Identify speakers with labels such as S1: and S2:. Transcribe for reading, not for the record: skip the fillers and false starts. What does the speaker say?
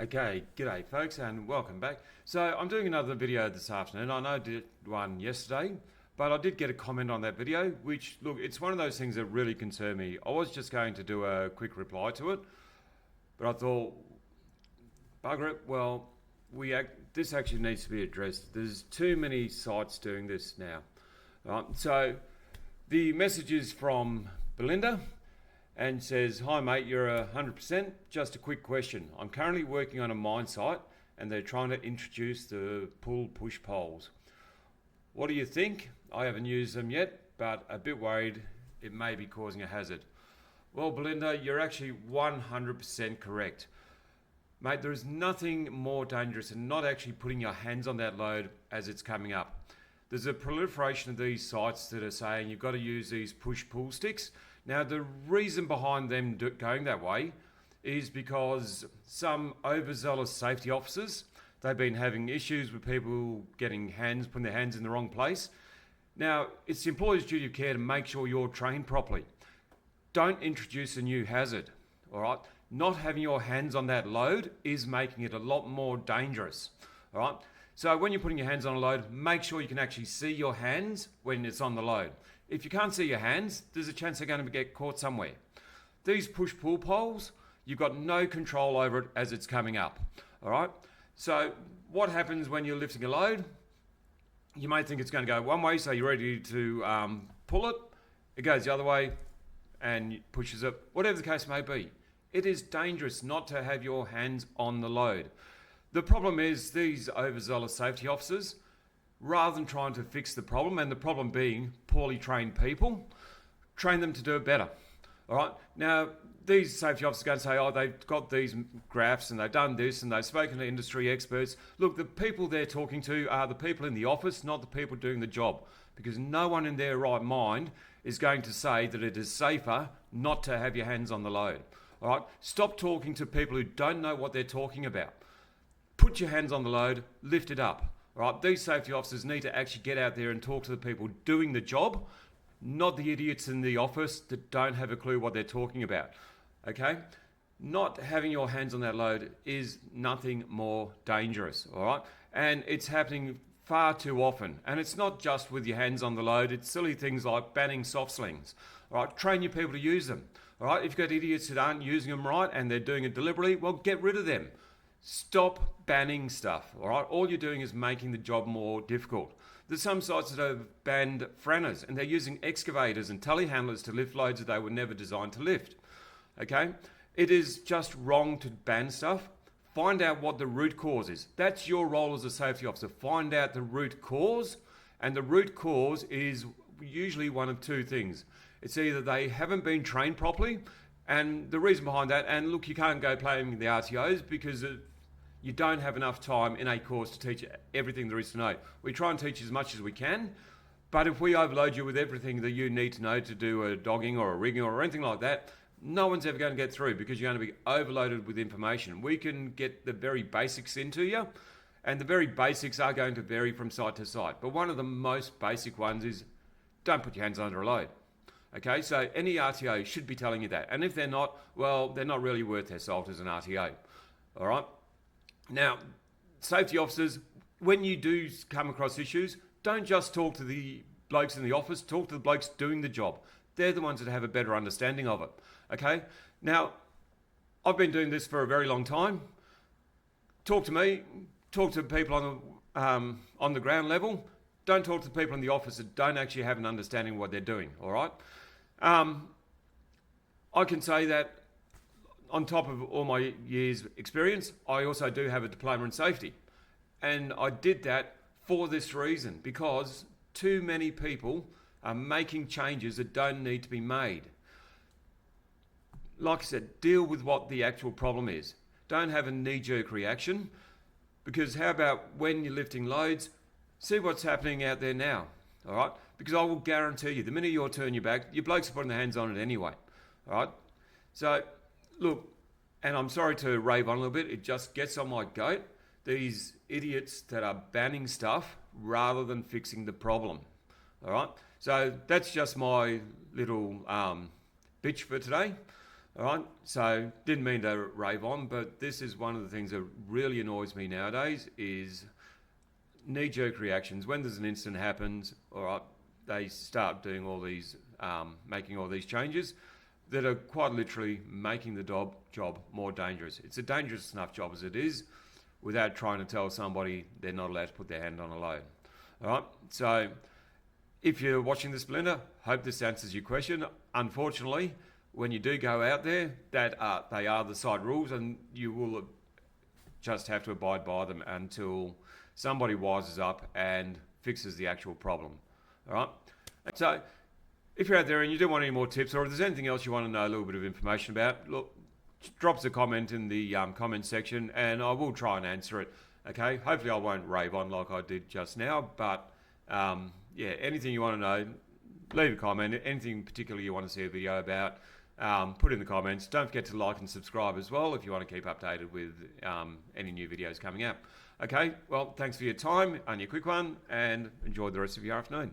S1: Okay, g'day folks and welcome back. So I'm doing another video this afternoon. I know I did one yesterday, but I did get a comment on that video, which look, it's one of those things that really concern me. I was just going to do a quick reply to it, but I thought, bugger it, well, this actually needs to be addressed. There's too many sites doing this now. So the message is from Belinda and says, "Hi mate, you're 100%. Just a quick question. I'm currently working on a mine site and they're trying to introduce the pull push poles. What do you think? I haven't used them yet, but a bit worried it may be causing a hazard." Well, Belinda, you're actually 100% correct. Mate, there is nothing more dangerous than not actually putting your hands on that load as it's coming up. There's a proliferation of these sites that are saying you've got to use these push-pull sticks. Now, the reason behind them going that way is because some overzealous safety officers, they've been having issues with people putting their hands in the wrong place. Now, it's the employer's duty of care to make sure you're trained properly. Don't introduce a new hazard, all right? Not having your hands on that load is making it a lot more dangerous, all right? So when you're putting your hands on a load, make sure you can actually see your hands when it's on the load. If you can't see your hands, there's a chance they're going to get caught somewhere. These push-pull poles, you've got no control over it as it's coming up, all right? So what happens when you're lifting a load? You may think it's going to go one way, so you're ready to pull it. It goes the other way and pushes it, whatever the case may be. It is dangerous not to have your hands on the load. The problem is these overzealous safety officers, rather than trying to fix the problem, and the problem being poorly trained people, train them to do it better. All right. Now, these safety officers are going to say, oh, they've got these graphs and they've done this and they've spoken to industry experts. Look, the people they're talking to are the people in the office, not the people doing the job, because no one in their right mind is going to say that it is safer not to have your hands on the load. All right. Stop talking to people who don't know what they're talking about. Put your hands on the load, lift it up. All right, these safety officers need to actually get out there and talk to the people doing the job, not the idiots in the office that don't have a clue what they're talking about. Okay? Not having your hands on that load is nothing more dangerous. All right? And it's happening far too often. And it's not just with your hands on the load, it's silly things like banning soft slings. All right? Train your people to use them. All right? If you've got idiots that aren't using them right and they're doing it deliberately, well, get rid of them. Stop banning stuff, all right? All you're doing is making the job more difficult. There's some sites that have banned franners and they're using excavators and telehandlers to lift loads that they were never designed to lift, okay? It is just wrong to ban stuff. Find out what the root cause is. That's your role as a safety officer. Find out the root cause, and the root cause is usually one of two things. It's either they haven't been trained properly, and the reason behind that, and look, you can't go playing the RTOs because you don't have enough time in a course to teach everything there is to know. We try and teach as much as we can, but if we overload you with everything that you need to know to do a dogging or a rigging or anything like that, no one's ever going to get through because you're going to be overloaded with information. We can get the very basics into you, and the very basics are going to vary from site to site. But one of the most basic ones is don't put your hands under a load. Okay, so any RTO should be telling you that. And if they're not, well, they're not really worth their salt as an RTO. All right? Now, safety officers, when you do come across issues, don't just talk to the blokes in the office, talk to the blokes doing the job. They're the ones that have a better understanding of it. Okay? Now, I've been doing this for a very long time. Talk to me, talk to people on the ground level. Don't talk to people in the office that don't actually have an understanding of what they're doing, all right? I can say that on top of all my years' experience, I also do have a diploma in safety. And I did that for this reason, because too many people are making changes that don't need to be made. Like I said, deal with what the actual problem is. Don't have a knee-jerk reaction, because how about when you're lifting loads, see what's happening out there now, all right? Because I will guarantee you, the minute you turn your back, your blokes are putting their hands on it anyway, all right? So, look, and I'm sorry to rave on a little bit, it just gets on my goat, these idiots that are banning stuff rather than fixing the problem, all right? So that's just my little bitch for today, All right, so didn't mean to rave on, but this is one of the things that really annoys me nowadays is knee-jerk reactions. When there's an incident happens, all right, they start doing all these, making all these changes that are quite literally making the job more dangerous. It's a dangerous enough job as it is, without trying to tell somebody they're not allowed to put their hand on a load. All right, so if you're watching this, Belinda, hope this answers your question. Unfortunately, when you do go out there, they are the site rules, and you will just have to abide by them until somebody wises up and fixes the actual problem. All right. So, if you're out there and you do want any more tips, or if there's anything else you want to know a little bit of information about, look, drop us a comment in the comment section, and I will try and answer it. Okay. Hopefully, I won't rave on like I did just now, but yeah, anything you want to know, leave a comment. Anything particularly you want to see a video about, put in the comments. Don't forget to like and subscribe as well if you want to keep updated with any new videos coming out. Okay, well, thanks for your time, only a quick one, and enjoy the rest of your afternoon.